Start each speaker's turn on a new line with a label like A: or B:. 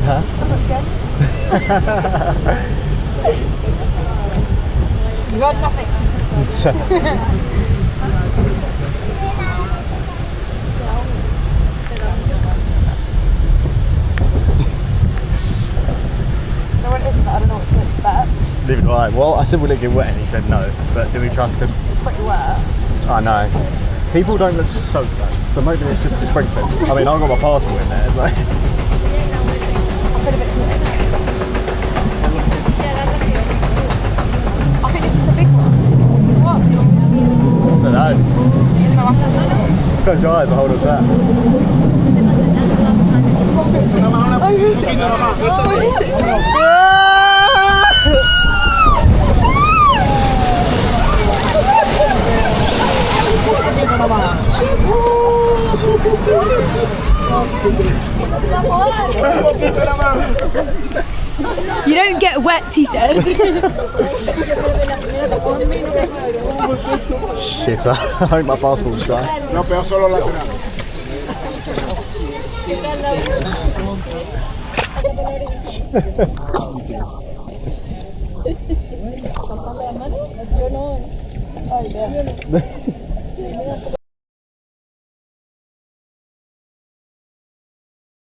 A: Huh?
B: I'm not scared. You got nothing. No one isn't. I don't know what to expect.
A: Leave it right. Well, I said, will it get wet? And he said no. But do we trust him?
B: It's pretty wet.
A: I know. People don't look soaked though. So maybe it's just a sprinkling. I mean, I've got my passport in there. Like.
B: I feel a bit sick. I think this is the big one. This is what?
A: I don't know. Just close your eyes and hold on to that.
B: You don't get wet, he said.
A: Shit, I hope my passport's dry.
C: No, pero solo lateral.
B: Yo no.